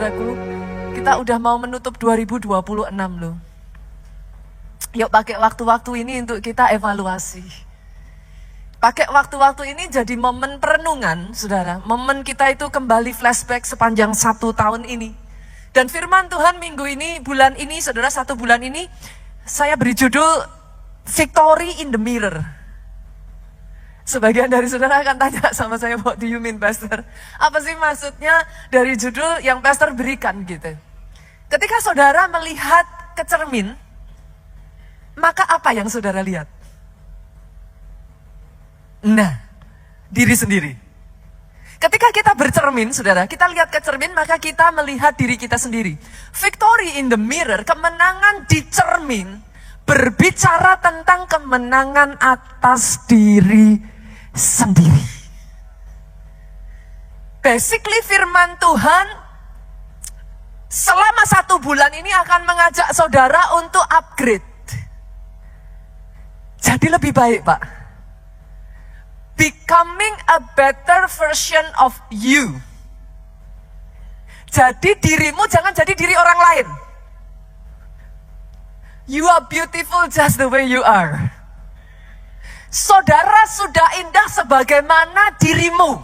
saudaraku. Kita udah mau menutup 2026 loh. Yuk pakai waktu-waktu ini untuk kita evaluasi. Pakai waktu-waktu ini jadi momen perenungan, saudara. Momen kita itu kembali flashback sepanjang 1 tahun ini. Dan firman Tuhan minggu ini, bulan ini, saudara, 1 bulan ini, saya beri judul Victory in the Mirror. Sebagian dari saudara akan tanya sama saya, what do you mean, Pastor? Apa sih maksudnya dari judul yang Pastor berikan gitu? Ketika saudara melihat ke cermin, maka apa yang saudara lihat? Nah, diri sendiri. Ketika kita bercermin, saudara, kita lihat ke cermin, maka kita melihat diri kita sendiri. Victory in the mirror, kemenangan di cermin, berbicara tentang kemenangan atas diri sendiri. Basically firman Tuhan selama 1 bulan ini akan mengajak saudara untuk upgrade. Jadi lebih baik, Pak. Becoming a better version of you. Jadi dirimu jangan jadi diri orang lain. You are beautiful just the way you are. Saudara sudah indah sebagaimana dirimu.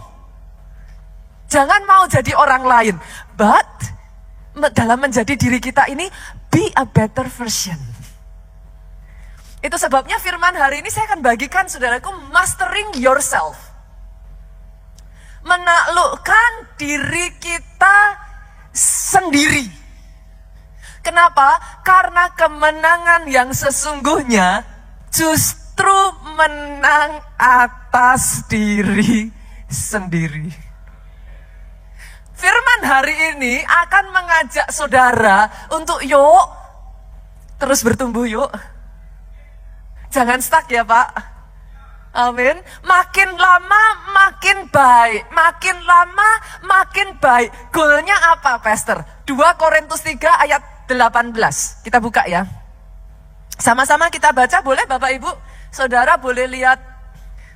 Jangan mau jadi orang lain. But dalam menjadi diri kita ini, be a better version. Itu sebabnya firman hari ini saya akan bagikan saudaraku, mastering yourself. Menaklukkan diri kita sendiri. Kenapa? Karena kemenangan yang sesungguhnya justru menang atas diri sendiri. Firman hari ini akan mengajak saudara untuk yuk, terus bertumbuh yuk. Jangan stuck ya Pak. Amin. Makin lama makin baik. Makin lama makin baik. Goalnya apa, Pastor? 2 Korintus 3 ayat 18. Kita buka ya. Sama-sama kita baca, boleh Bapak Ibu? Saudara boleh lihat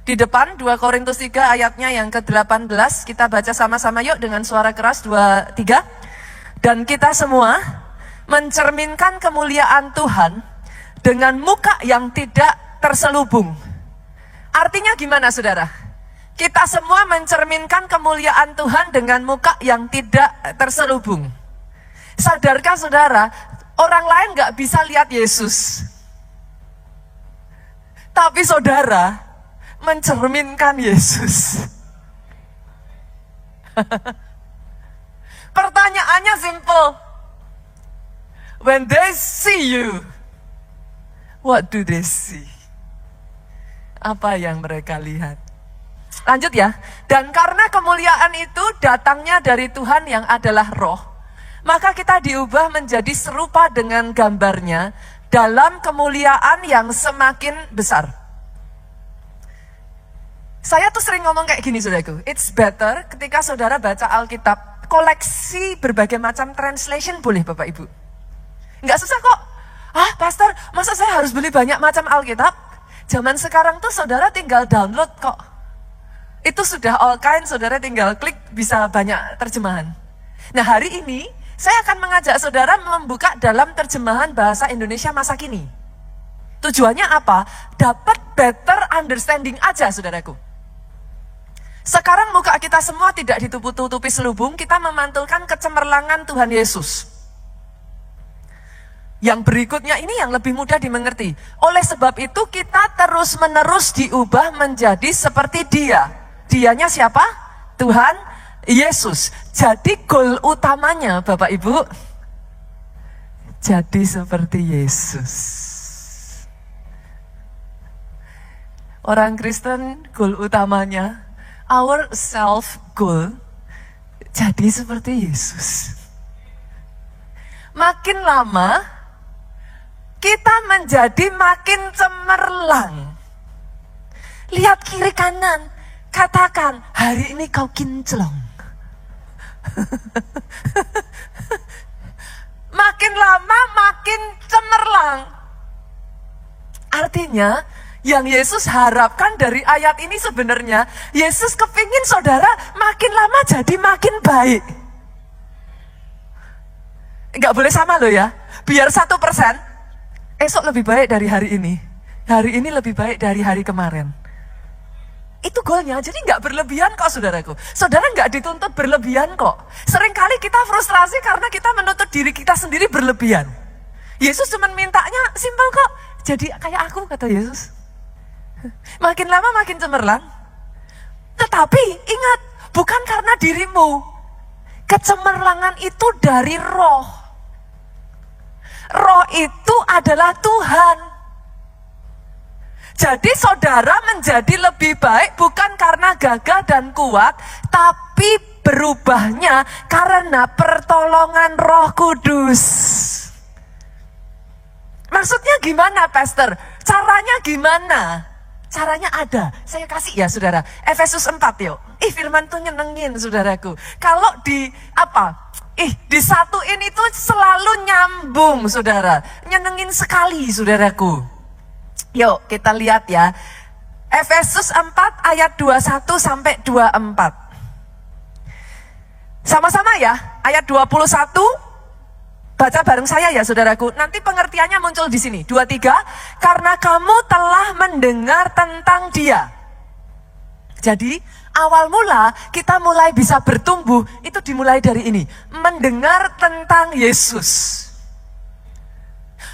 di depan 2 Korintus 3 ayatnya yang ke-18. Kita baca sama-sama yuk dengan suara keras 2, 3. Dan kita semua mencerminkan kemuliaan Tuhan dengan muka yang tidak terselubung. Artinya gimana saudara? Kita semua mencerminkan kemuliaan Tuhan dengan muka yang tidak terselubung. Sadarkah saudara, orang lain gak bisa lihat Yesus. Tapi saudara mencerminkan Yesus. Pertanyaannya simple. When they see you, what do they see? Apa yang mereka lihat? Lanjut ya. Dan karena kemuliaan itu datangnya dari Tuhan yang adalah roh, maka kita diubah menjadi serupa dengan gambarnya dalam kemuliaan yang semakin besar. Saya tuh sering ngomong kayak gini saudaraku. It's better ketika saudara baca Alkitab, koleksi berbagai macam translation boleh Bapak Ibu. Nggak susah kok. Ah Pastor, masa saya harus beli banyak macam Alkitab? Zaman sekarang tuh saudara tinggal download kok. Itu sudah all kind, saudara tinggal klik bisa banyak terjemahan. Nah hari ini saya akan mengajak saudara membuka dalam terjemahan bahasa Indonesia masa kini. Tujuannya apa? Dapat better understanding aja saudaraku. Sekarang muka kita semua tidak ditutupi selubung, kita memantulkan kecemerlangan Tuhan Yesus. Yang berikutnya ini yang lebih mudah dimengerti. Oleh sebab itu kita terus-menerus diubah menjadi seperti Dia. Dianya siapa? Tuhan Yesus. Jadi goal utamanya Bapak Ibu, jadi seperti Yesus. Orang Kristen goal utamanya, our self goal, jadi seperti Yesus. Makin lama kita menjadi makin cemerlang. Lihat kiri kanan, katakan, hari ini kau kinclong. Makin lama makin cemerlang. Artinya, yang Yesus harapkan dari ayat ini sebenarnya, Yesus kepingin saudara makin lama jadi makin baik. Nggak boleh sama loh ya. Biar 1%, esok lebih baik dari hari ini. Hari ini lebih baik dari hari kemarin. Itu goalnya, jadi nggak berlebihan kok saudaraku. Saudara nggak dituntut berlebihan kok. Seringkali kita frustrasi karena kita menuntut diri kita sendiri berlebihan. Yesus cuma mintanya simpel kok. Jadi kayak aku, kata Yesus. Makin lama makin cemerlang. Tetapi ingat, bukan karena dirimu. Kecemerlangan itu dari roh. Roh itu adalah Tuhan. Jadi saudara menjadi lebih baik bukan karena gagah dan kuat, tapi berubahnya karena pertolongan Roh Kudus. Maksudnya gimana, Pastor? Caranya gimana? Caranya ada. Saya kasih ya, saudara. Efesus 4 yuk. Firman tuh nyenengin, saudaraku. Kalau disatuin itu selalu nyambung, saudara. Nyenengin sekali, saudaraku. Yuk kita lihat ya. Efesus 4 ayat 21 sampai 24. Sama-sama ya. Ayat 21. Baca bareng saya ya saudaraku. Nanti pengertiannya muncul di sini. 23. Karena kamu telah mendengar tentang Dia. Jadi awal mula kita mulai bisa bertumbuh. Itu dimulai dari ini. Mendengar tentang Yesus.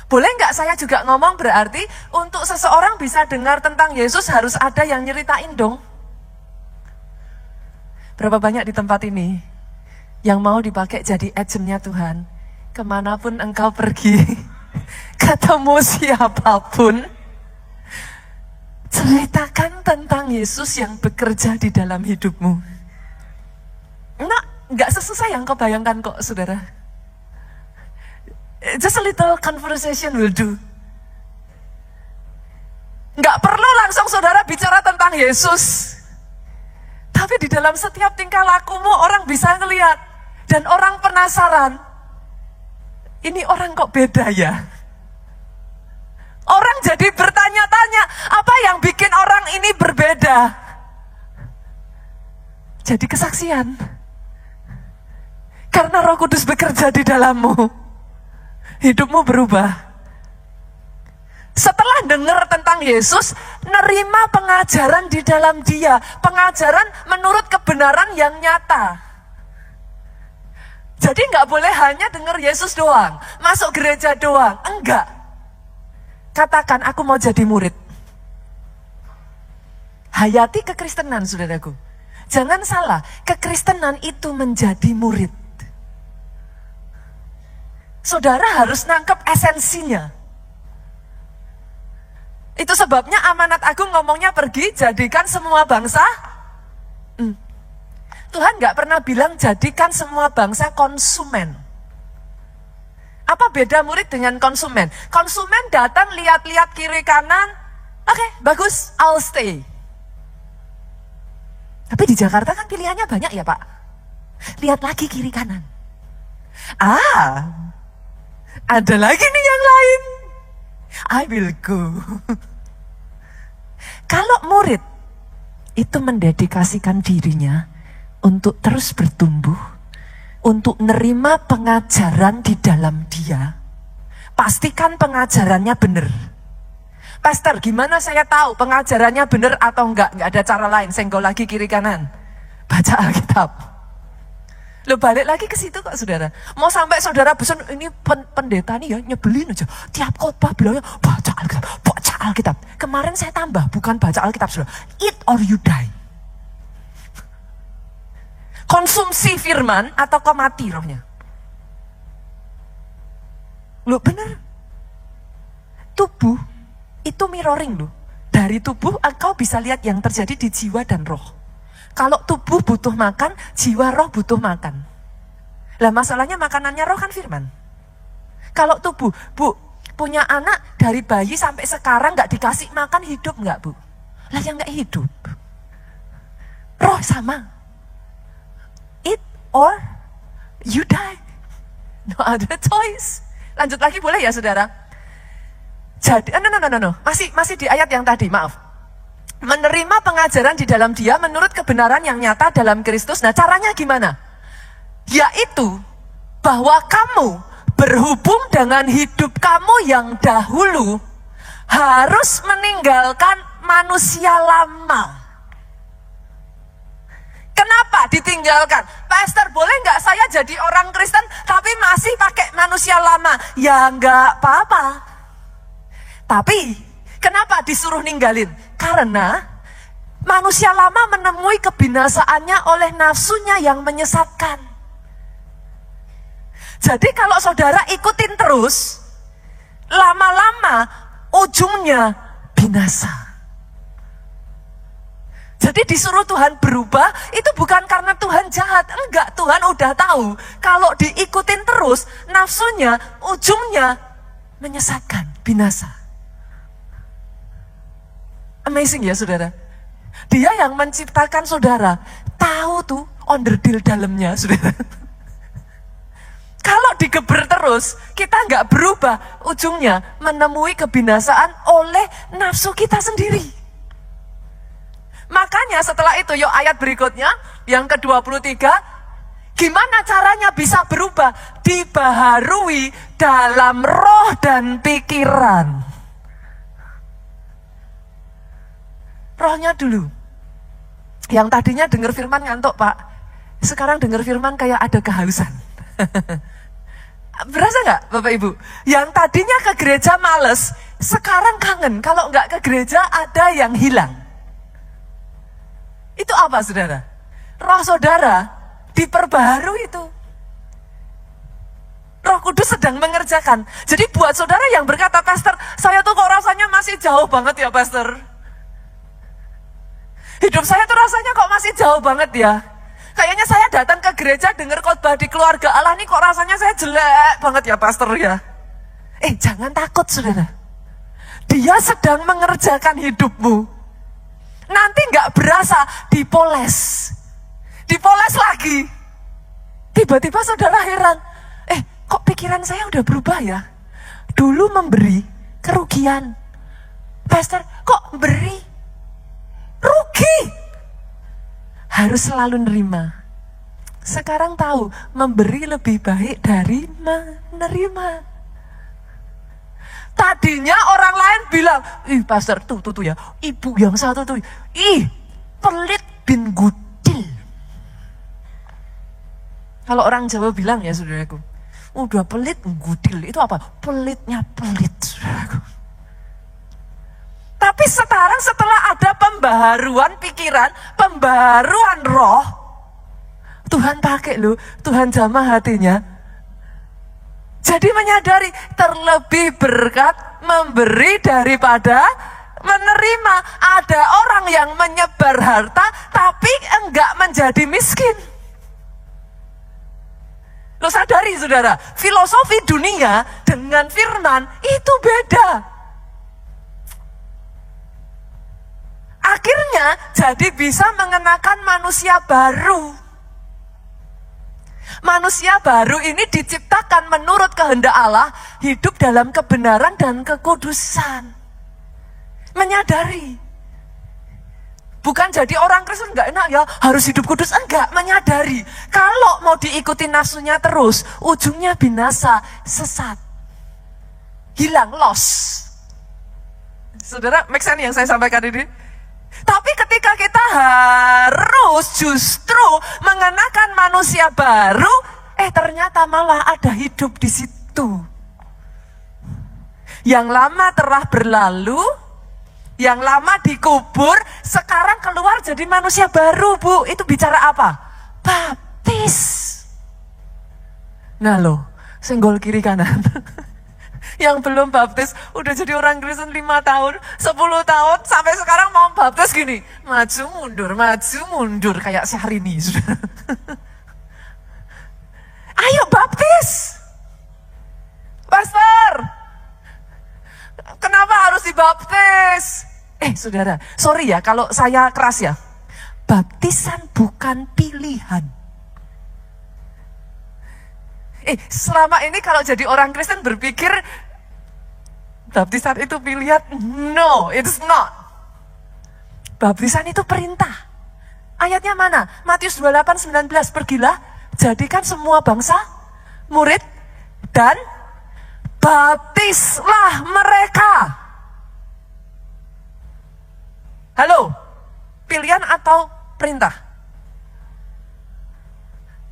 Boleh nggak saya juga ngomong berarti untuk seseorang bisa dengar tentang Yesus harus ada yang nyeritain dong. Berapa banyak di tempat ini yang mau dipakai jadi agentnya Tuhan. Kemanapun engkau pergi, ketemu siapapun, ceritakan tentang Yesus yang bekerja di dalam hidupmu. Nggak sesusah yang kau bayangkan kok saudara. Just a little conversation will do. Nggak perlu langsung saudara bicara tentang Yesus. Tapi di dalam setiap tingkah lakumu orang bisa ngelihat. Dan orang penasaran. Ini orang kok beda ya? Orang jadi bertanya-tanya, apa yang bikin orang ini berbeda? Jadi kesaksian. Karena Roh Kudus bekerja di dalammu. Hidupmu berubah. Setelah dengar tentang Yesus, nerima pengajaran di dalam Dia. Pengajaran menurut kebenaran yang nyata. Jadi nggak boleh hanya dengar Yesus doang, masuk gereja doang. Enggak. Katakan, aku mau jadi murid. Hayati kekristenan, saudaraku. Jangan salah, kekristenan itu menjadi murid. Saudara harus nangkep esensinya. Itu sebabnya amanat agung ngomongnya pergi, jadikan semua bangsa. Tuhan gak pernah bilang jadikan semua bangsa konsumen. Apa beda murid dengan konsumen? Konsumen datang lihat-lihat kiri kanan. Oke, bagus, I'll stay. Tapi di Jakarta kan pilihannya banyak ya Pak. Lihat lagi kiri kanan. Ada lagi nih yang lain. I will go. Kalau murid itu mendedikasikan dirinya untuk terus bertumbuh, untuk nerima pengajaran di dalam Dia, pastikan pengajarannya benar. Pastor, gimana saya tahu pengajarannya benar atau enggak? Enggak ada cara lain, senggol lagi kiri kanan. Baca Alkitab. Lo balik lagi ke situ kok saudara. Mau sampai saudara bosan, ini pendeta nih ya nyebelin aja. Tiap khotbah bilangnya baca Alkitab, baca Alkitab. Kemarin saya tambah, bukan baca Alkitab saudara. Eat or you die. Konsumsi firman atau kau mati rohnya. Lo bener. Tubuh itu mirroring lo. Dari tubuh engkau bisa lihat yang terjadi di jiwa dan roh. Kalau tubuh butuh makan, jiwa roh butuh makan. Lah masalahnya makanannya roh kan firman. Kalau tubuh, Bu, punya anak dari bayi sampai sekarang gak dikasih makan, hidup gak Bu? Lah yang gak hidup. Roh sama. Eat or you die. No other choice. Lanjut lagi boleh ya saudara? Jadi, no. Masih di ayat yang tadi, maaf. Menerima pengajaran di dalam Dia menurut kebenaran yang nyata dalam Kristus. Nah caranya gimana? Yaitu bahwa kamu berhubung dengan hidup kamu yang dahulu, harus meninggalkan manusia lama. Kenapa ditinggalkan? Pastor, boleh nggak saya jadi orang Kristen tapi masih pakai manusia lama? Ya nggak apa-apa. Tapi kenapa disuruh ninggalin? Karena manusia lama menemui kebinasaannya oleh nafsunya yang menyesatkan. Jadi kalau saudara ikutin terus, lama-lama ujungnya binasa. Jadi disuruh Tuhan berubah, itu bukan karena Tuhan jahat. Enggak, Tuhan udah tahu. Kalau diikutin terus, nafsunya, ujungnya menyesatkan, binasa. Amazing ya saudara. Dia yang menciptakan saudara, tahu tuh onderdil dalamnya saudara. Kalau digeber terus, kita nggak berubah, ujungnya menemui kebinasaan oleh nafsu kita sendiri. Makanya setelah itu, yuk ayat berikutnya, yang ke-23, gimana caranya bisa berubah? Dibaharui dalam roh dan pikiran. Rohnya dulu. Yang tadinya dengar firman ngantuk Pak, sekarang dengar firman kayak ada kehausan. Berasa nggak Bapak Ibu? Yang tadinya ke gereja males, sekarang kangen. Kalau nggak ke gereja ada yang hilang. Itu apa saudara? Roh saudara diperbaharui itu. Roh Kudus sedang mengerjakan. Jadi buat saudara yang berkata, Pastor, saya tuh kok rasanya masih jauh banget ya Pastor. Hidup saya tuh rasanya kok masih jauh banget ya. Kayaknya saya datang ke gereja dengar khotbah di keluarga Allah nih kok rasanya saya jelek banget ya Pastor ya. Jangan takut saudara. Dia sedang mengerjakan hidupmu. Nanti nggak berasa dipoles. Dipoles lagi. Tiba-tiba saudara heran. Kok pikiran saya udah berubah ya? Dulu memberi kerugian. Pastor, kok beri? Rugi. Harus selalu nerima. Sekarang tahu, memberi lebih baik dari menerima. Tadinya orang lain bilang, Pastor tuh ya, ibu yang satu tuh, pelit bin gudil. Kalau orang Jawa bilang ya saudaraku, udah pelit gudil, itu apa? Pelitnya pelit saudaraku. Tapi sekarang setelah ada pembaharuan pikiran, pembaharuan roh, Tuhan pakai loh, Tuhan jamah hatinya. Jadi menyadari terlebih berkat memberi daripada menerima. Ada orang yang menyebar harta tapi enggak menjadi miskin. Lo sadari saudara, filosofi dunia dengan firman itu beda. Akhirnya jadi bisa mengenakan manusia baru. Manusia baru ini diciptakan menurut kehendak Allah, hidup dalam kebenaran dan kekudusan. Menyadari. Bukan jadi orang Kristen enggak enak ya, harus hidup kudus, enggak, menyadari. Kalau mau diikuti nafsunya terus, ujungnya binasa, sesat. Hilang, lost. Saudara, make sense yang saya sampaikan ini? Tapi ketika kita harus justru mengenakan manusia baru, ternyata malah ada hidup di situ. Yang lama telah berlalu, yang lama dikubur, sekarang keluar jadi manusia baru, Bu. Itu bicara apa? Baptis. Nah loh, senggol kiri kanan. Yang belum baptis udah jadi orang Kristen 5 tahun, 10 tahun, sampai sekarang mau baptis gini, maju mundur kayak Syahrini. Ayo baptis. Pastor, kenapa harus dibaptis? Saudara, sorry ya kalau saya keras ya. Baptisan bukan pilihan. Selama ini kalau jadi orang Kristen berpikir baptisan itu pilihan. No, it's not. Baptisan itu perintah. Ayatnya mana? Matius 28:19, pergilah, jadikan semua bangsa murid dan baptislah mereka. Halo, pilihan atau perintah?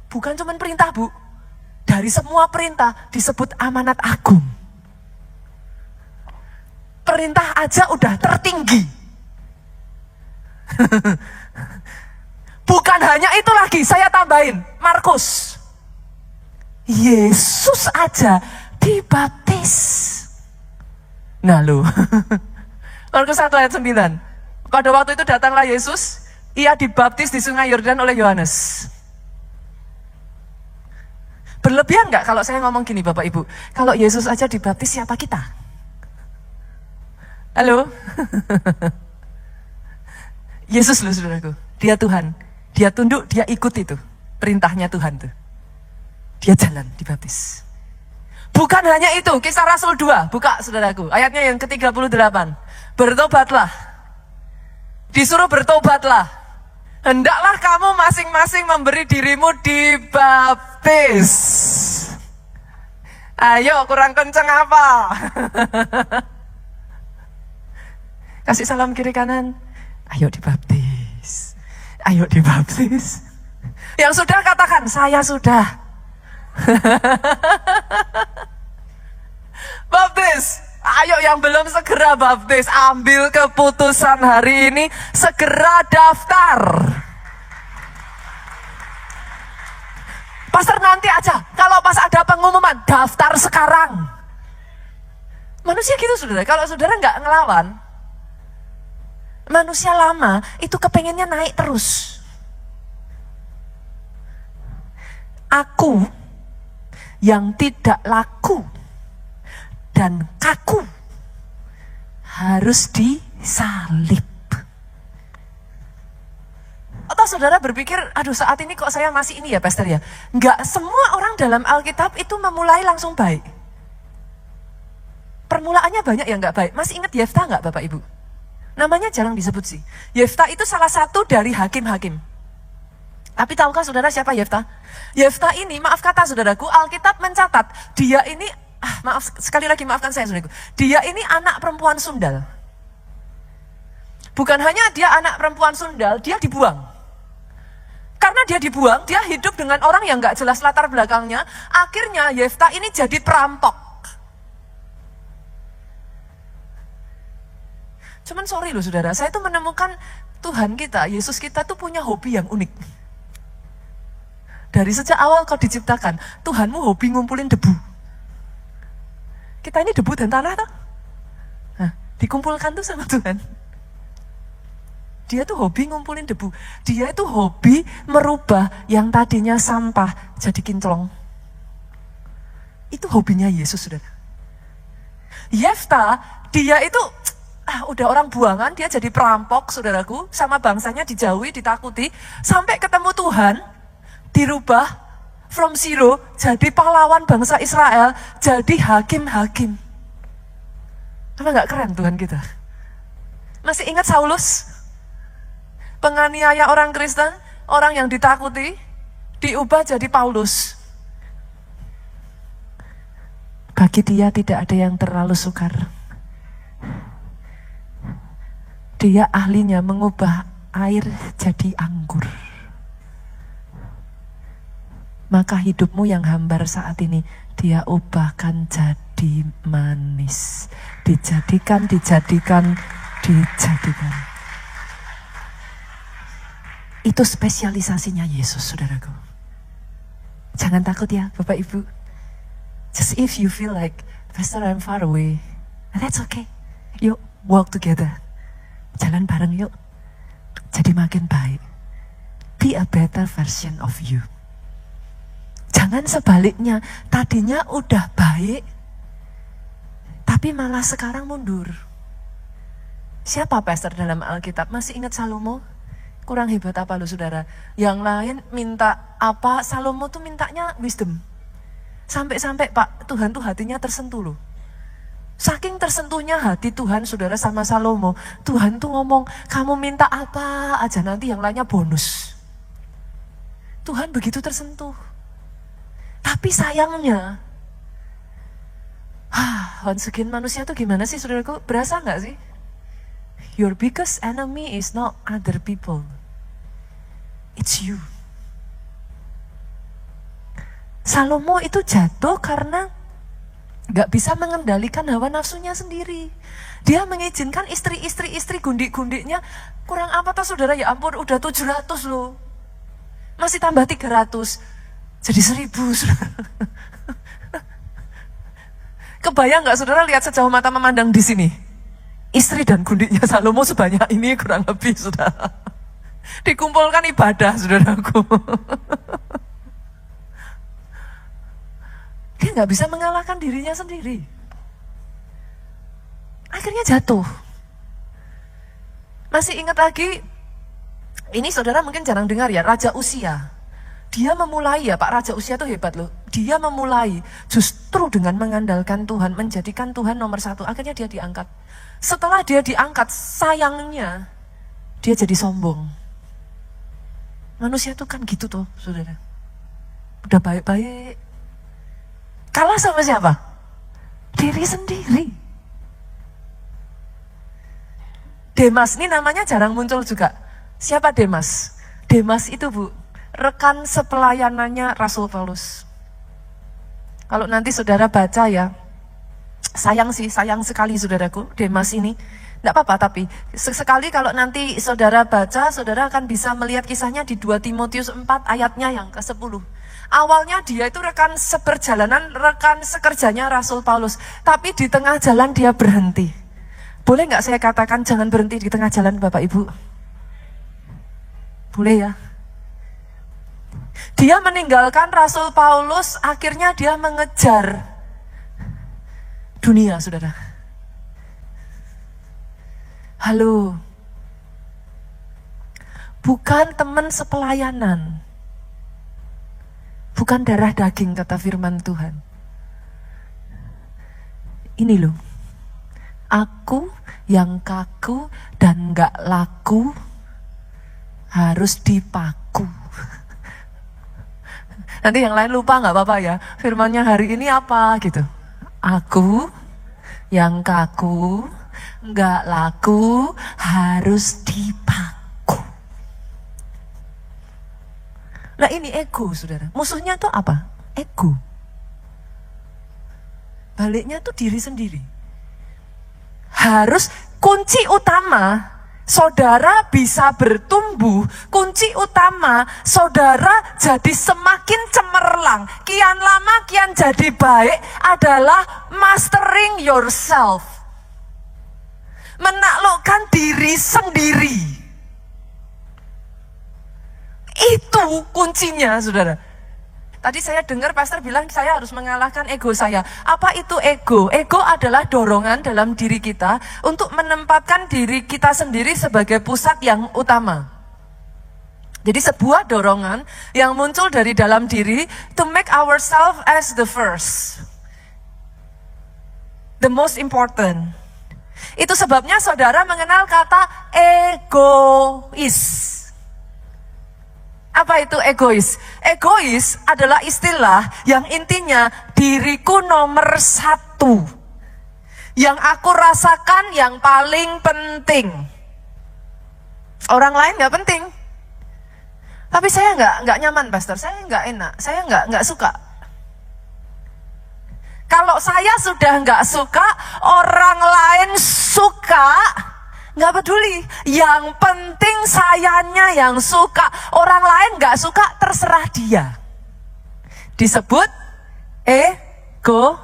Bukan cuma perintah, Bu. Dari semua perintah disebut amanat agung. Perintah aja udah tertinggi. Bukan hanya itu lagi, saya tambahin. Markus. Yesus aja dibaptis. Nah lu. Markus 1 ayat 9. Pada waktu itu datanglah Yesus, ia dibaptis di sungai Yordan oleh Yohanes. Berlebihan nggak kalau saya ngomong gini Bapak Ibu? Kalau Yesus aja dibaptis, siapa kita? Halo? Yesus loh saudaraku, dia Tuhan. Dia tunduk, dia ikut itu. Perintahnya Tuhan tuh. Dia jalan dibaptis. Bukan hanya itu, Kisah Rasul 2, buka saudaraku. Ayatnya yang ke-38. Bertobatlah. Disuruh bertobatlah. Hendaklah kamu masing-masing memberi dirimu dibaptis. Ayo, kurang kenceng apa? Kasih salam kiri kanan. Ayo dibaptis. Ayo dibaptis. Yang sudah katakan, saya sudah. Baptis. Ayo yang belum segera baptis, ambil keputusan hari ini, segera daftar. Pastor nanti aja, kalau pas ada pengumuman, daftar sekarang. Manusia gitu saudara, kalau saudara nggak ngelawan, manusia lama itu kepengennya naik terus. Aku yang tidak laku dan kaku harus disalib. Atau saudara berpikir, aduh saat ini kok saya masih ini ya pastor ya. Enggak semua orang dalam Alkitab itu memulai langsung baik. Permulaannya banyak yang enggak baik. Masih ingat Yefta enggak Bapak Ibu? Namanya jarang disebut sih. Yefta itu salah satu dari hakim-hakim. Tapi tahukah saudara siapa Yefta? Yefta ini, maaf kata saudaraku, Alkitab mencatat, dia ini maaf, sekali lagi maafkan saya saudaraku. Dia ini anak perempuan sundal. Bukan hanya dia anak perempuan sundal, dia dibuang. Karena dia dibuang, dia hidup dengan orang yang gak jelas latar belakangnya. Akhirnya Yefta ini jadi perampok. Cuman sorry loh saudara, saya tuh menemukan Tuhan kita, Yesus kita tuh punya hobi yang unik. Dari sejak awal kau diciptakan, Tuhanmu hobi ngumpulin debu. Kita ini debu dan tanah tuh. Nah, dikumpulkan tuh sama Tuhan. Dia tuh hobi ngumpulin debu. Dia itu hobi merubah yang tadinya sampah jadi kinclong. Itu hobinya Yesus, saudara. Yefta, dia itu udah orang buangan, dia jadi perampok, saudaraku. Sama bangsanya dijauhi, ditakuti. Sampai ketemu Tuhan, dirubah from zero, jadi pahlawan bangsa Israel, jadi hakim-hakim. Apa gak keren Tuhan kita? Masih ingat Saulus? Penganiaya orang Kristen, orang yang ditakuti, diubah jadi Paulus. Bagi dia tidak ada yang terlalu sukar. Dia ahlinya mengubah air jadi anggur. Maka hidupmu yang hambar saat ini, dia ubahkan jadi manis. Dijadikan. Itu spesialisasinya Yesus, saudaraku. Jangan takut ya, Bapak Ibu. Just if you feel like, Pastor, I'm far away, that's okay. Yuk, walk together. Jalan bareng yuk. Jadi makin baik. Be a better version of you. Jangan sebaliknya, tadinya udah baik, tapi malah sekarang mundur. Siapa pastor dalam Alkitab? Masih ingat Salomo? Kurang hebat apa lo saudara? Yang lain minta apa, Salomo tuh mintanya wisdom. Sampai-sampai Pak, Tuhan tuh hatinya tersentuh loh. Saking tersentuhnya hati Tuhan saudara sama Salomo, Tuhan tuh ngomong, kamu minta apa aja nanti yang lainnya bonus. Tuhan begitu tersentuh. Tapi sayangnya, Once again manusia tuh gimana sih saudaraku? Berasa nggak sih? Your biggest enemy is not other people. It's you. Salomo itu jatuh karena gak bisa mengendalikan hawa nafsunya sendiri. Dia mengizinkan istri gundik-gundiknya. Kurang apa tuh saudara? Ya ampun, udah 700 loh. Masih tambah 300. Jadi 1000 saudara. Kebayang gak saudara lihat sejauh mata memandang di sini? Istri dan gundiknya Salomo sebanyak ini kurang lebih saudara. Dikumpulkan ibadah saudaraku. Dia gak bisa mengalahkan dirinya sendiri. Akhirnya jatuh. Masih ingat lagi, ini saudara mungkin jarang dengar ya, Raja Usia. Dia memulai ya, Pak Raja Usia itu hebat loh. Dia memulai justru dengan mengandalkan Tuhan, menjadikan Tuhan nomor 1. Akhirnya dia diangkat. Setelah dia diangkat, sayangnya dia jadi sombong. Manusia itu kan gitu tuh, saudara. Udah baik-baik. Kalah sama siapa? Diri sendiri. Demas ini namanya jarang muncul juga. Siapa Demas? Demas itu Bu, rekan sepelayanannya Rasul Paulus. Kalau nanti saudara baca ya, sayang sekali saudaraku, Demas ini. Tidak apa-apa, tapi sekali kalau nanti saudara baca, saudara akan bisa melihat kisahnya di 2 Timotius 4 ayatnya yang ke-10. Awalnya dia itu rekan seperjalanan, rekan sekerjanya Rasul Paulus. Tapi di tengah jalan dia berhenti. Boleh nggak saya katakan jangan berhenti di tengah jalan Bapak Ibu? Boleh ya? Dia meninggalkan Rasul Paulus, akhirnya dia mengejar dunia, saudara. Halo. Bukan teman sepelayanan. Bukan darah daging, kata firman Tuhan. Ini loh. Aku yang kaku dan gak laku harus dipaku. Nanti yang lain lupa gak apa-apa ya. Firmannya hari ini apa gitu. Aku yang kaku, gak laku harus dipaku. Nah ini ego saudara. Musuhnya tuh apa? Ego. Baliknya tuh diri sendiri. Harus kunci utama saudara bisa bertumbuh, kunci utama saudara jadi semakin cemerlang, kian lama kian jadi baik adalah mastering yourself. Menaklukkan diri sendiri. Itu kuncinya saudara. Tadi saya dengar pastor bilang saya harus mengalahkan ego saya. Apa itu ego? Ego adalah dorongan dalam diri kita untuk menempatkan diri kita sendiri sebagai pusat yang utama. Jadi sebuah dorongan yang muncul dari dalam diri to make ourselves as the first. The most important. Itu sebabnya saudara mengenal kata egois. Apa itu egois? Egois adalah istilah yang intinya diriku nomor 1. Yang aku rasakan yang paling penting. Orang lain gak penting. Tapi saya nggak nyaman, pastor. Saya nggak enak. Saya nggak suka. Kalau saya sudah nggak suka, orang lain suka. Nggak peduli, yang penting sayanya yang suka. Orang lain nggak suka, terserah dia. Disebut egois.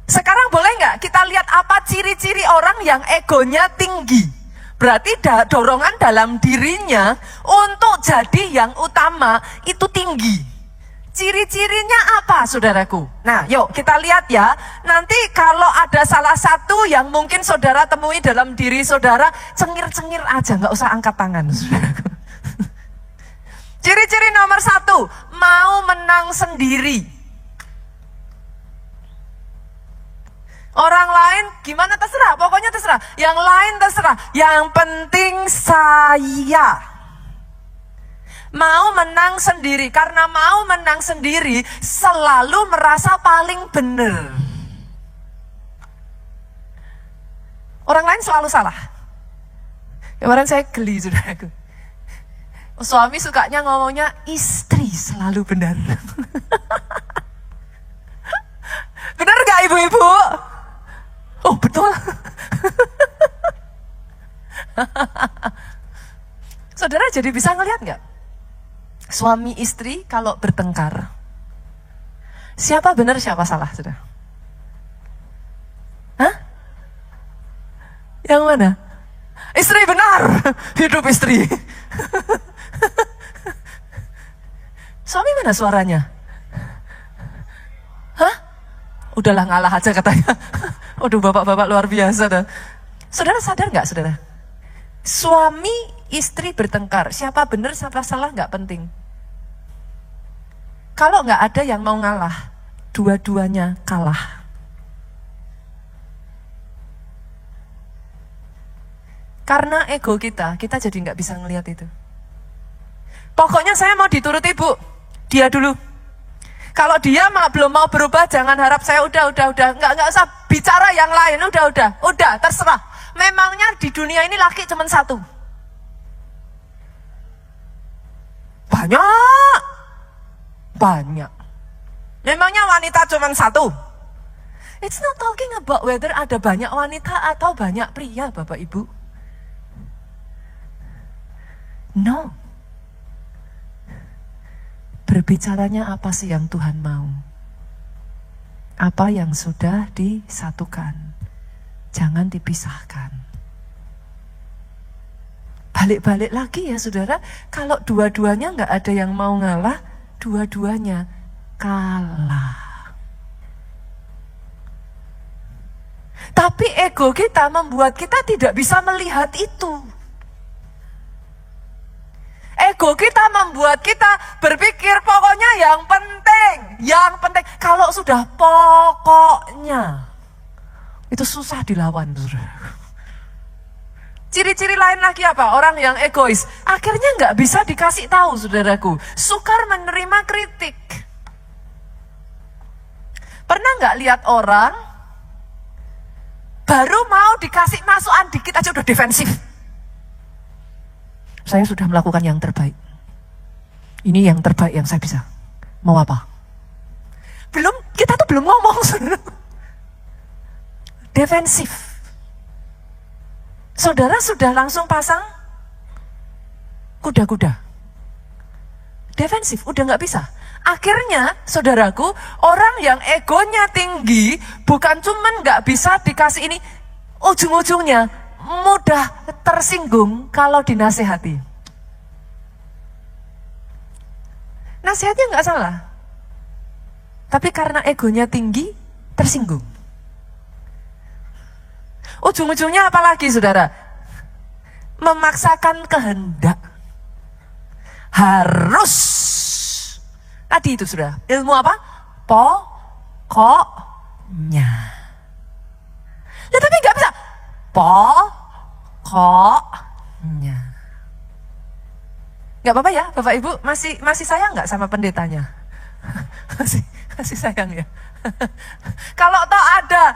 Sekarang boleh nggak kita lihat apa ciri-ciri orang yang egonya tinggi? Berarti dorongan dalam dirinya untuk jadi yang utama itu tinggi. Ciri-cirinya apa saudaraku? Nah yuk kita lihat ya. Nanti kalau ada salah satu yang mungkin saudara temui dalam diri saudara, cengir-cengir aja, gak usah angkat tangan saudaraku. Ciri-ciri nomor 1, mau menang sendiri. Orang lain gimana terserah, pokoknya terserah. Yang lain terserah, yang penting saya. Mau menang sendiri. Karena mau menang sendiri selalu merasa paling benar. Orang lain selalu salah. Kemarin saya geli saudaraku. Suami sukanya ngomongnya istri selalu benar. Benar gak ibu-ibu? Oh betul. Saudara jadi bisa ngelihat gak? Suami istri kalau bertengkar, siapa benar siapa salah saudara? Hah? Yang mana? Istri benar. Hidup istri. Suami mana suaranya? Hah? Udahlah ngalah aja katanya. Waduh bapak-bapak luar biasa dah. Saudara sadar gak saudara? Suami istri bertengkar, siapa benar siapa salah gak penting. Kalau gak ada yang mau ngalah, dua-duanya kalah. Karena ego kita jadi gak bisa ngelihat itu. Pokoknya saya mau dituruti bu, dia dulu. Kalau dia belum mau berubah, jangan harap saya udah, nggak usah bicara yang lain, udah, terserah. Memangnya di dunia ini laki cuma satu? Banyak. Memangnya wanita cuma satu? It's not talking about whether ada banyak wanita atau banyak pria, Bapak Ibu. No. Berbicaranya apa sih yang Tuhan mau? Apa yang sudah disatukan? Jangan dipisahkan. Balik-balik lagi ya saudara, kalau dua-duanya nggak ada yang mau ngalah, dua-duanya kalah. Tapi ego kita membuat kita tidak bisa melihat itu. Ego kita membuat kita berpikir pokoknya yang penting. Kalau sudah pokoknya, itu susah dilawan. Ciri-ciri lain lagi apa? Orang yang egois, akhirnya nggak bisa dikasih tahu saudaraku. Sukar menerima kritik. Pernah nggak lihat orang, baru mau dikasih masukan dikit aja udah defensif. Saya sudah melakukan yang terbaik. Ini yang terbaik yang saya bisa. Mau apa? Kita tuh belum ngomong, saudara. Defensif. Saudara sudah langsung pasang kuda-kuda. Defensif, udah nggak bisa. Akhirnya, saudaraku, orang yang egonya tinggi, bukan cuman nggak bisa dikasih ini, ujung-ujungnya mudah tersinggung kalau dinasehati. Nasihatnya nggak salah, tapi karena egonya tinggi, tersinggung. Ujung-ujungnya apa lagi saudara? Memaksakan kehendak. Harus. Tadi itu sudah. Ilmu apa? Pokoknya. Ya tapi nggak bisa. Pokoknya. Nggak apa-apa ya Bapak Ibu, masih sayang nggak sama pendetanya? masih sayang ya? Kalau toh ada,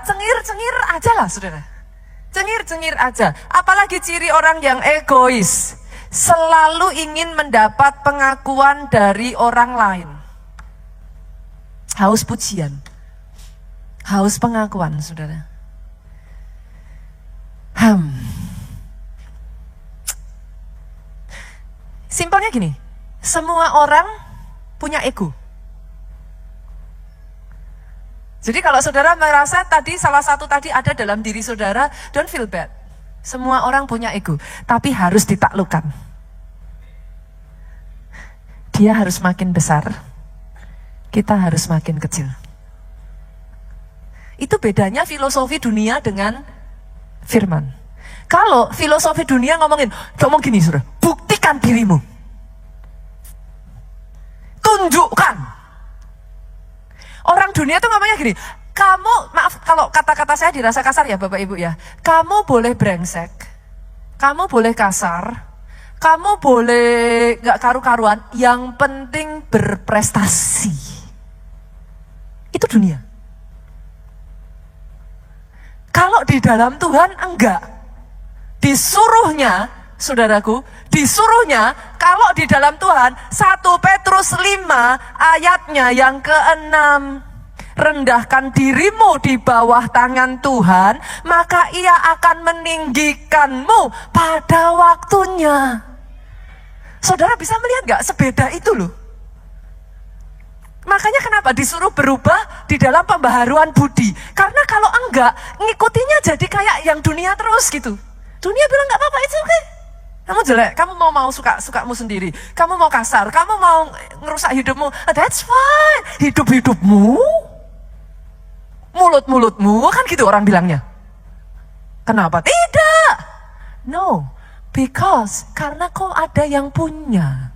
cengir aja lah saudara. Cengir aja. Apalagi ciri orang yang egois, selalu ingin mendapat pengakuan dari orang lain. Haus pujian, haus pengakuan saudara. Simpelnya gini, semua orang punya ego. Jadi kalau saudara merasa salah satu tadi ada dalam diri saudara, don't feel bad. Semua orang punya ego, tapi harus ditaklukkan. Dia harus makin besar, kita harus makin kecil. Itu bedanya filosofi dunia dengan firman. Kalau filosofi dunia ngomong gini saudara, buktikan dirimu. Tunjukkan. Orang dunia tuh ngomongnya gini, kamu, maaf kalau kata-kata saya dirasa kasar ya Bapak Ibu ya, kamu boleh brengsek, kamu boleh kasar, Kamu boleh gak karu-karuan, yang penting berprestasi. Itu dunia. Kalau di dalam Tuhan enggak. Disuruhnya, saudaraku, disuruhnya kalau di dalam Tuhan 1 Petrus 5 ayatnya yang ke-6, rendahkan dirimu di bawah tangan Tuhan, maka Ia akan meninggikanmu pada waktunya. Saudara bisa melihat gak sebeda itu loh. Makanya kenapa disuruh berubah di dalam pembaharuan budi. Karena kalau enggak, ngikutinya jadi kayak yang dunia terus gitu. Dunia bilang gak apa-apa, itu oke. Kamu jelek, kamu mau sukamu sendiri. Kamu mau kasar, kamu mau ngerusak hidupmu. That's fine. Hidup-hidupmu, mulut-mulutmu, kan gitu orang bilangnya. Kenapa? Tidak. No, because karena kau ada yang punya.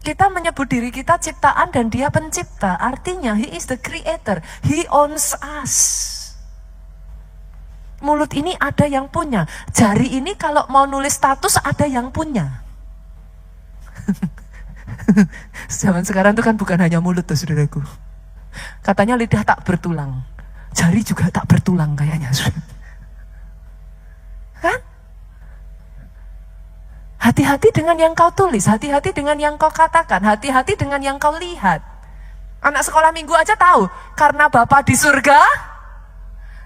Kita menyebut diri kita ciptaan dan Dia pencipta. Artinya He is the creator. He owns us. Mulut ini ada yang punya. Jari ini kalau mau nulis status ada yang punya. Zaman sekarang itu kan bukan hanya mulut tuh saudaraku. Katanya lidah tak bertulang. Jari juga tak bertulang kayaknya. Kan? Hati-hati dengan yang kau tulis, hati-hati dengan yang kau katakan, hati-hati dengan yang kau lihat. Anak sekolah minggu aja tahu, karena Bapa di surga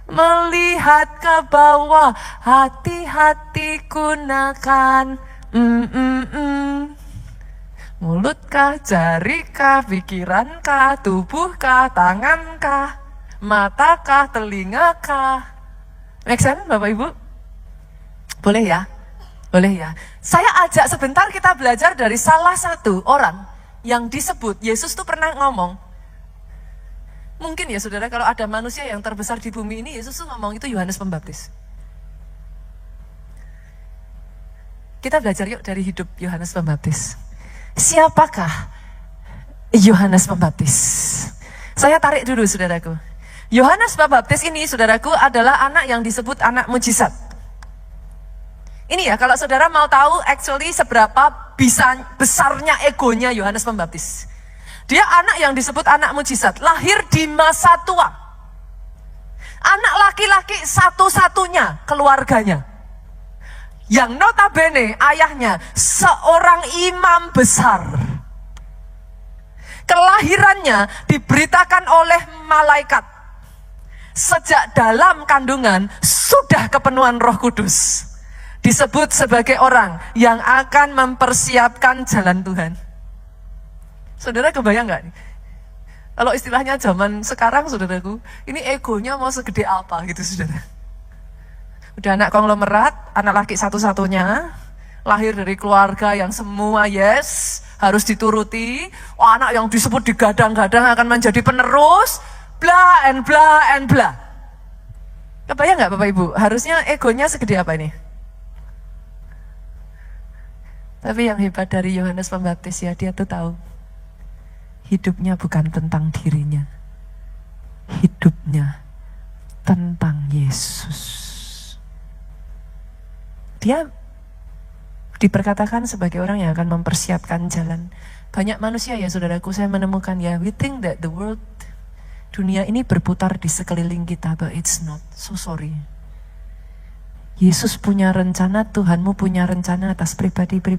melihat ke bawah, hati-hati gunakan. Mulutkah, jarikah, pikirankah, tubuhkah, tangankah, matakah, telingakah. Make sense Bapak Ibu? Boleh ya? Boleh ya? Saya ajak sebentar kita belajar dari salah satu orang yang disebut, Yesus tuh pernah ngomong. Mungkin ya saudara, kalau ada manusia yang terbesar di bumi ini, Yesus tuh ngomong itu Yohanes Pembaptis. Kita belajar yuk dari hidup Yohanes Pembaptis. Siapakah Yohanes Pembaptis? Saya tarik dulu saudaraku. Yohanes Pembaptis ini saudaraku adalah anak yang disebut anak mujizat. Ini ya, kalau saudara mau tahu actually seberapa besarnya egonya Yohanes Pembaptis. Dia anak yang disebut anak mujizat, lahir di masa tua. Anak laki-laki satu-satunya keluarganya. Yang notabene ayahnya seorang imam besar. Kelahirannya diberitakan oleh malaikat. Sejak dalam kandungan sudah kepenuhan Roh Kudus. Disebut sebagai orang yang akan mempersiapkan jalan Tuhan. Saudara kebayang gak nih? Kalau istilahnya zaman sekarang saudaraku, ini egonya mau segede apa gitu saudara. Udah anak konglomerat, anak laki satu-satunya, lahir dari keluarga yang semua yes, harus dituruti. Oh, anak yang disebut digadang-gadang akan menjadi penerus, bla and bla and bla. Kebayang gak Bapak Ibu? Harusnya egonya segede apa ini? Tapi yang hebat dari Yohanes Pembaptis ya, dia tuh tahu hidupnya bukan tentang dirinya. Hidupnya tentang Yesus. Dia diperkatakan sebagai orang yang akan mempersiapkan jalan. Banyak manusia ya saudaraku, saya menemukan ya, we think that the world, dunia ini berputar di sekeliling kita, but it's not. So sorry. Yesus punya rencana, Tuhanmu punya rencana atas pribadi di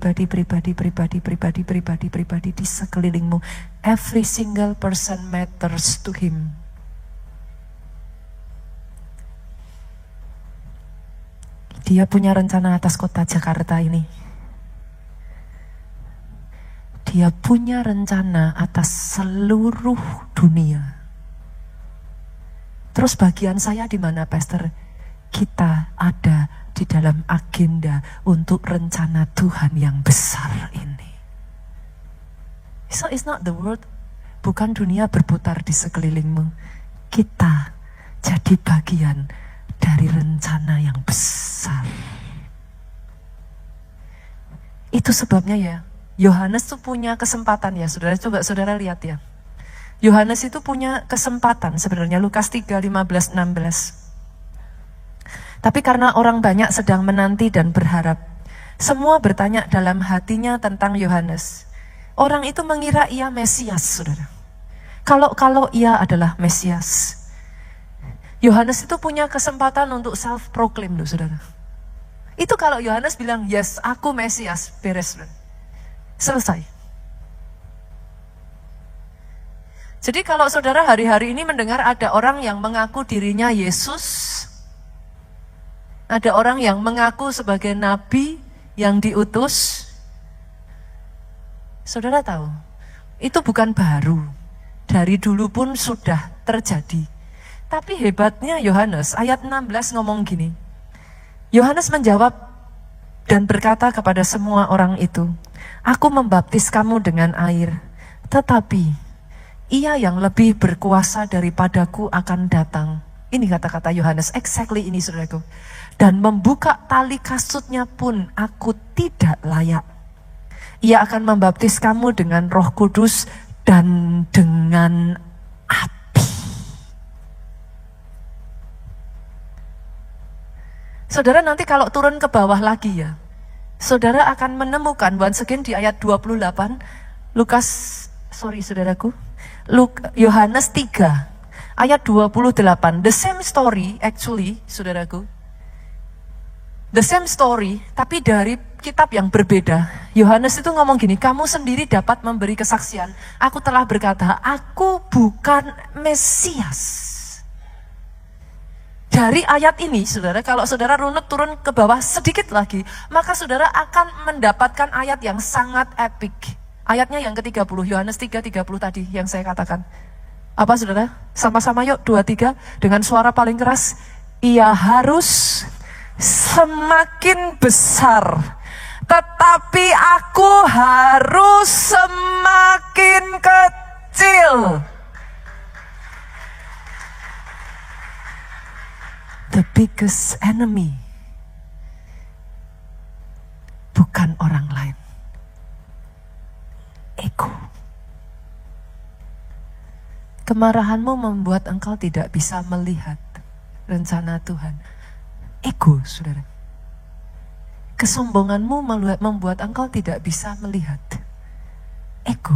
sekelilingmu. Every single person matters to Him. Dia punya rencana atas kota Jakarta ini. Dia punya rencana atas seluruh dunia. Terus bagian saya di mana, Pastor? Kita ada di dalam agenda untuk rencana Tuhan yang besar ini. So it's not the world, bukan dunia berputar di sekelilingmu. Kita jadi bagian dari rencana yang besar. Itu sebabnya ya, Yohanes tuh punya kesempatan ya, saudara. Coba saudara lihat ya. Yohanes itu punya kesempatan sebenarnya, Lukas 3, 15, 16. Tapi karena orang banyak sedang menanti dan berharap, Semua bertanya dalam hatinya tentang Yohanes. Orang itu mengira ia Mesias, saudara. Kalau ia adalah Mesias. Yohanes itu punya kesempatan untuk self-proclaim loh, saudara. Itu kalau Yohanes bilang, yes, aku Mesias, beres. Selesai. Jadi kalau saudara hari-hari ini mendengar ada orang yang mengaku dirinya Yesus, ada orang yang mengaku sebagai nabi yang diutus, saudara tahu, itu bukan baru. Dari dulu pun sudah terjadi. Tapi hebatnya Yohanes, ayat 16 ngomong gini. Yohanes menjawab dan berkata kepada semua orang itu, aku membaptis kamu dengan air, tetapi ia yang lebih berkuasa daripadaku akan datang. Ini kata-kata Yohanes, exactly ini saudaraku. Dan membuka tali kasutnya pun aku tidak layak. Ia akan membaptis kamu dengan Roh Kudus dan dengan api. Saudara nanti kalau turun ke bawah lagi ya, saudara akan menemukan once again di ayat 28, Yohanes 3 ayat 28. The same story actually, saudaraku. The same story, tapi dari kitab yang berbeda. Yohanes itu ngomong gini, kamu sendiri dapat memberi kesaksian. Aku telah berkata, aku bukan Mesias. Dari ayat ini, saudara, kalau saudara runut turun ke bawah sedikit lagi, maka saudara akan mendapatkan ayat yang sangat epic. Ayatnya yang ke-30, Yohanes 3:30 tadi yang saya katakan. Apa saudara? Sama-sama yuk, 2-3, dengan suara paling keras. Ia harus semakin besar, tetapi aku harus semakin kecil. The biggest enemy bukan orang lain, ego. Kemarahanmu membuat engkau tidak bisa melihat rencana Tuhan. Ego, saudara. Kesombonganmu membuat engkau tidak bisa melihat. Ego.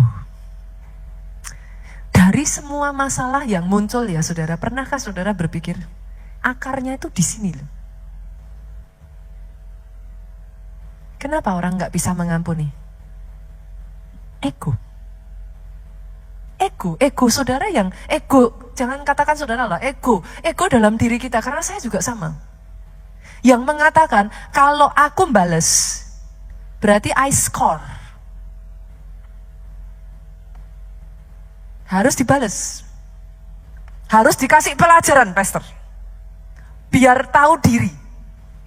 Dari semua masalah yang muncul ya saudara, pernahkah saudara berpikir, akarnya itu di sini loh. Kenapa orang nggak bisa mengampuni? Ego. Ego saudara yang ego, jangan katakan saudara lah, ego dalam diri kita, karena saya juga sama. Yang mengatakan, kalau aku bales, berarti I score. Harus dibales. Harus dikasih pelajaran, pastor. Biar tahu diri.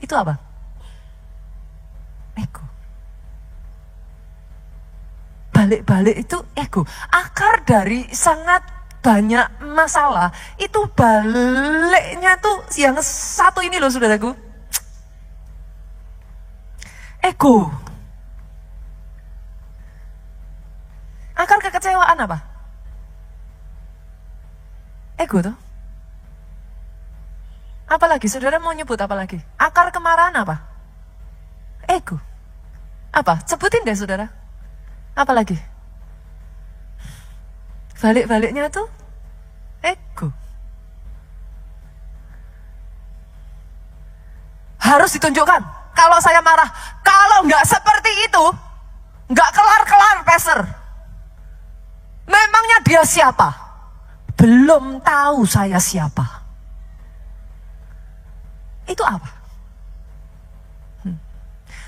Itu apa? Ego. Balik-balik itu ego. Akar dari sangat banyak masalah, itu baliknya tuh yang satu ini loh saudaraku. Ego. Akar kekecewaan apa? Ego tuh. Apalagi, saudara mau nyebut apa lagi? Akar kemarahan apa? Ego. Apa? Sebutin deh saudara. Apalagi? Balik-baliknya tuh ego. Harus ditunjukkan. Kalau saya marah, kalau nggak seperti itu, nggak kelar-kelar, pastor. Memangnya dia siapa? Belum tahu saya siapa. Itu apa?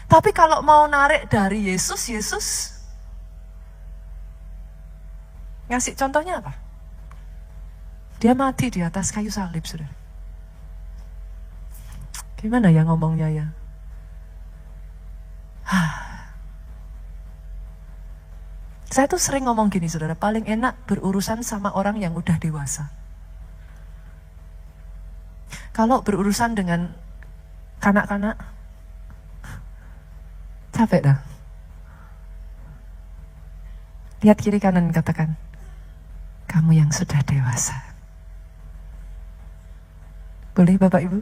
Tapi kalau mau narik dari Yesus ngasih contohnya apa? Dia mati di atas kayu salib, saudara. Gimana ya ngomongnya ya? Saya tuh sering ngomong gini saudara, paling enak berurusan sama orang yang udah dewasa. Kalau berurusan dengan kanak-kanak, capek dah. Lihat kiri kanan, katakan, kamu yang sudah dewasa. Boleh Bapak Ibu?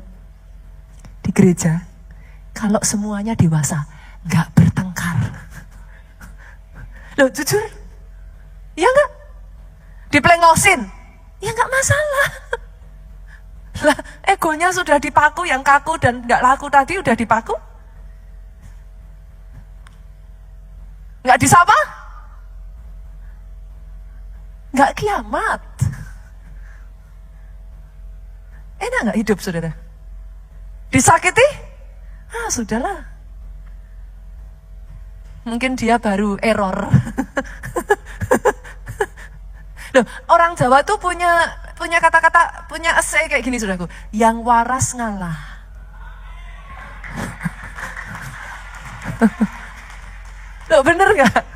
Di gereja, kalau semuanya dewasa, nggak bertengkar. Loh jujur, ya nggak? Diplengosin, ya nggak masalah. Lah egonya sudah dipaku, yang kaku dan nggak laku tadi udah dipaku. Nggak disapa, nggak kiamat. Enak nggak hidup saudara? Disakiti? Sudahlah. Mungkin dia baru error. Loh, orang Jawa tuh punya kata-kata, punya essay kayak gini saudaraku. Yang waras ngalah. Loh, bener gak?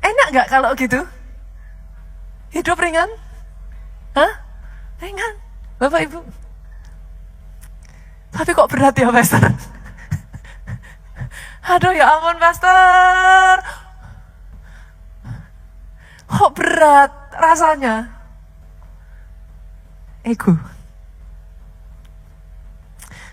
Enak gak kalau gitu? Hidup ringan? Hah? Ringan, Bapak Ibu. Tapi kok berat ya, Pastor? Aduh ya ampun, Pastor. Kok berat rasanya? Ego.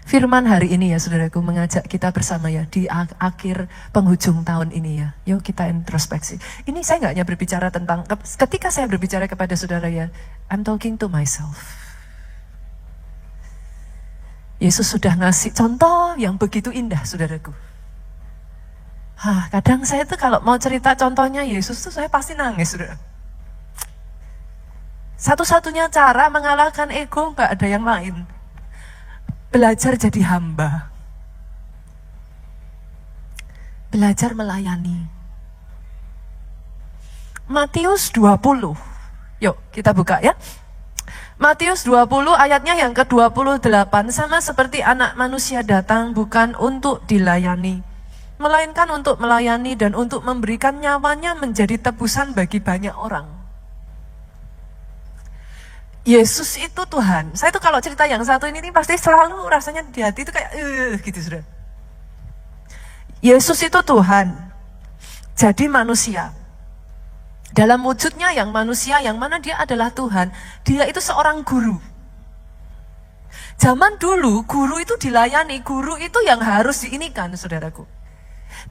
Firman hari ini ya saudaraku mengajak kita bersama ya di akhir penghujung tahun ini ya. Yuk kita introspeksi. Ini saya nggak hanya berbicara tentang, ketika saya berbicara kepada saudara ya, I'm talking to myself. Yesus sudah ngasih contoh yang begitu indah saudaraku. Kadang saya tuh kalau mau cerita contohnya Yesus tuh saya pasti nangis saudara. Satu-satunya cara mengalahkan ego nggak ada yang lain. Belajar jadi hamba. Belajar melayani. Matius 20. Yuk kita buka ya. Matius 20 ayatnya yang ke-28. Sama seperti anak manusia datang bukan untuk dilayani, melainkan untuk melayani dan untuk memberikan nyawanya menjadi tebusan bagi banyak orang. Yesus itu Tuhan. Saya tuh kalau cerita yang satu ini pasti selalu rasanya di hati itu kayak gitu sudah. Yesus itu Tuhan, jadi manusia. Dalam wujudnya yang manusia, yang mana dia adalah Tuhan. Dia itu seorang guru. Zaman dulu guru itu dilayani, guru itu yang harus diinikan saudaraku.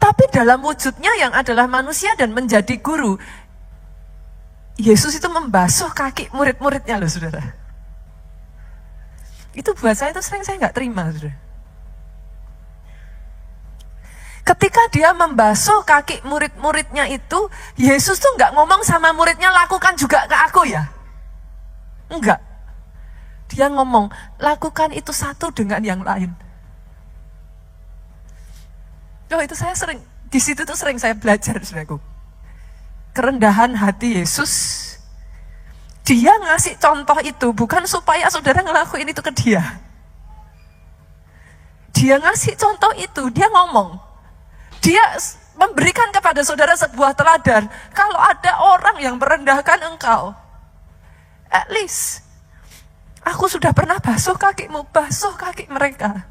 Tapi dalam wujudnya yang adalah manusia dan menjadi guru, Yesus itu membasuh kaki murid-muridnya loh saudara. Itu buat saya itu sering saya nggak terima saudara. Ketika dia membasuh kaki murid-muridnya itu, Yesus tuh nggak ngomong sama muridnya lakukan juga ke aku ya. Enggak. Dia ngomong lakukan itu satu dengan yang lain. Itu saya sering, di situ tuh sering saya belajar saudaraku. Kerendahan hati Yesus. Dia ngasih contoh itu bukan supaya saudara ngelakuin itu ke dia. Dia ngasih contoh itu, dia ngomong. Dia memberikan kepada saudara sebuah teladan. Kalau ada orang yang merendahkan engkau, at least aku sudah pernah basuh kakimu, basuh kaki mereka.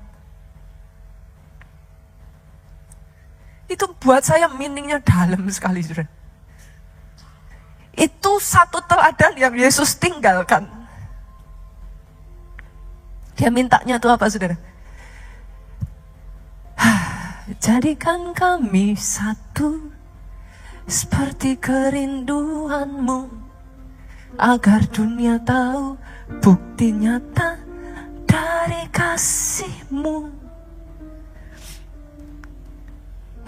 Itu buat saya meaningnya dalam sekali saudara. Itu satu teladan yang Yesus tinggalkan. Dia mintanya itu apa saudara? Jadikan kami satu seperti kerinduanmu, agar dunia tahu bukti nyata dari kasihmu.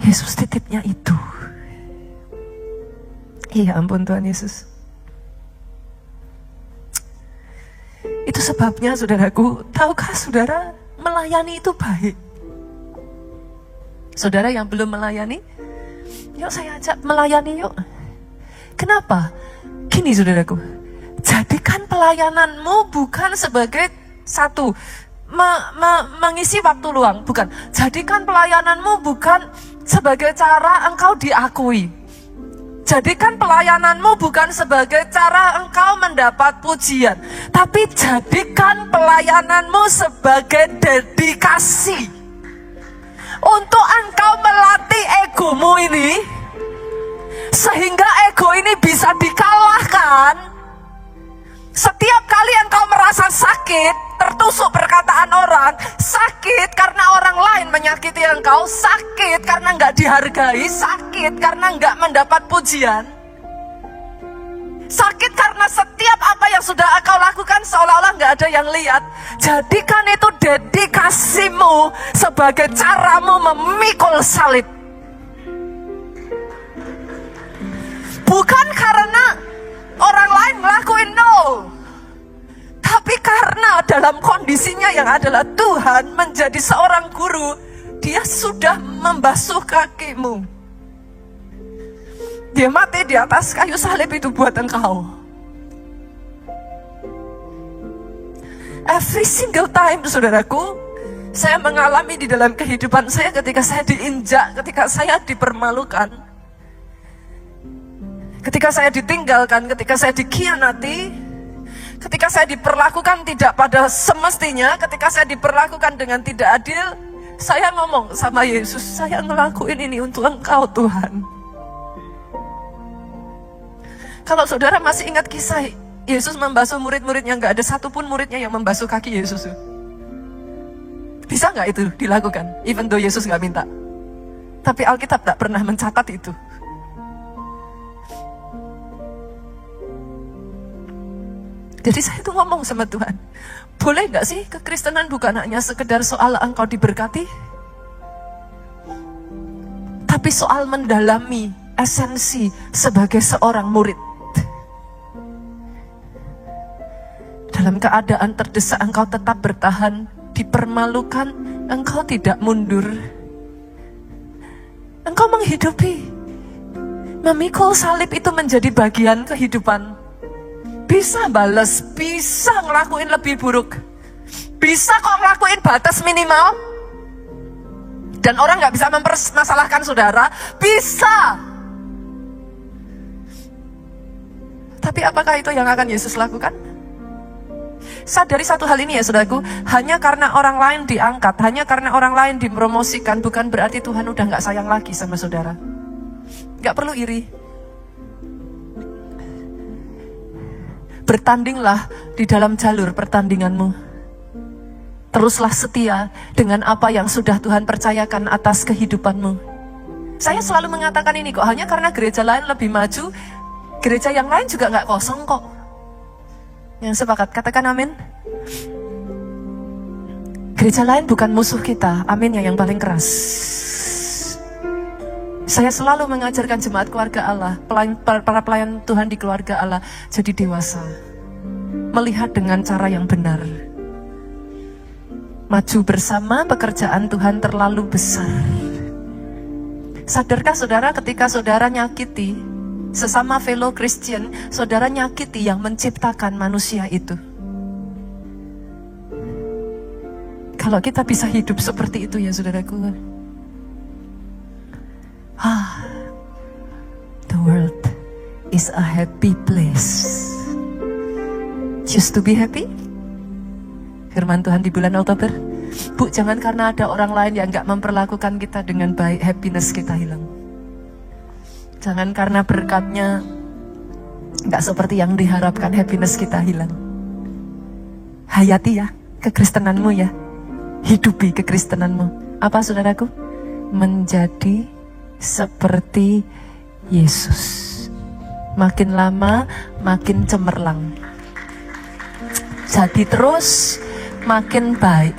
Yesus titipnya itu. Iya ampun Tuhan Yesus. Itu sebabnya saudaraku, tahukah saudara melayani itu baik? Saudara yang belum melayani, yuk saya ajak melayani yuk. Kenapa? Gini saudaraku, jadikan pelayananmu bukan sebagai satu mengisi waktu luang, bukan. Jadikan pelayananmu bukan sebagai cara engkau diakui. Jadikan pelayananmu bukan sebagai cara engkau mendapat pujian, tapi jadikan pelayananmu sebagai dedikasi untuk engkau melatih egomu ini, sehingga ego ini bisa dikalahkan Setiap kali engkau merasa sakit, tertusuk perkataan orang, sakit karena orang lain menyakiti engkau, sakit karena nggak dihargai, sakit karena nggak mendapat pujian, sakit karena setiap apa yang sudah engkau lakukan seolah-olah nggak ada yang lihat. Jadikan itu dedikasimu sebagai caramu memikul salib. Bukan karena orang lain ngelakuin, no. Tapi karena dalam kondisinya yang adalah Tuhan menjadi seorang guru, dia sudah membasuh kakimu. Dia mati di atas kayu salib itu buat engkau. Every single time, saudaraku, saya mengalami di dalam kehidupan saya ketika saya diinjak, ketika saya dipermalukan, ketika saya ditinggalkan, ketika saya dikhianati, ketika saya diperlakukan tidak pada semestinya, ketika saya diperlakukan dengan tidak adil, saya ngomong sama Yesus, saya ngelakuin ini untuk Engkau Tuhan. Kalau saudara masih ingat kisah Yesus membasuh murid-muridnya, gak ada satupun muridnya yang membasuh kaki Yesus. Bisa gak itu dilakukan? Even though Yesus gak minta. Tapi Alkitab tak pernah mencatat itu. Jadi saya tuh ngomong sama Tuhan, boleh gak sih kekristenan bukan hanya sekedar soal engkau diberkati, tapi soal mendalami esensi sebagai seorang murid. Dalam keadaan terdesak engkau tetap bertahan, dipermalukan, engkau tidak mundur. Engkau menghidupi, memikul salib itu menjadi bagian kehidupan. Bisa balas, bisa ngelakuin lebih buruk, bisa kok ngelakuin batas minimal, dan orang gak bisa mempermasalahkan saudara, bisa. Tapi apakah itu yang akan Yesus lakukan? Sadari satu hal ini ya saudaraku, hanya karena orang lain diangkat, hanya karena orang lain dipromosikan, bukan berarti Tuhan udah gak sayang lagi sama saudara. Gak perlu iri. Bertandinglah di dalam jalur pertandinganmu. Teruslah setia dengan apa yang sudah Tuhan percayakan atas kehidupanmu. Saya selalu mengatakan ini kok, hanya karena gereja lain lebih maju, gereja yang lain juga gak kosong kok. Yang sepakat, katakan amin. Gereja lain bukan musuh kita, amin ya yang paling keras. Saya selalu mengajarkan jemaat keluarga Allah, para pelayan Tuhan di keluarga Allah, jadi dewasa, melihat dengan cara yang benar. Maju bersama, pekerjaan Tuhan terlalu besar. Sadarkah saudara ketika saudara nyakiti sesama fellow Christian, saudara nyakiti yang menciptakan manusia itu? Kalau kita bisa hidup seperti itu ya saudaraku, the world is a happy place. Choose to be happy. Firman Tuhan di bulan Oktober, Bu, jangan karena ada orang lain yang gak memperlakukan kita dengan baik, happiness kita hilang. Jangan karena berkatnya gak seperti yang diharapkan, happiness kita hilang. Hayati ya kekristenanmu ya, hidupi kekristenanmu. Apa saudaraku? Menjadi seperti Yesus. Makin lama makin cemerlang. Jadi terus makin baik.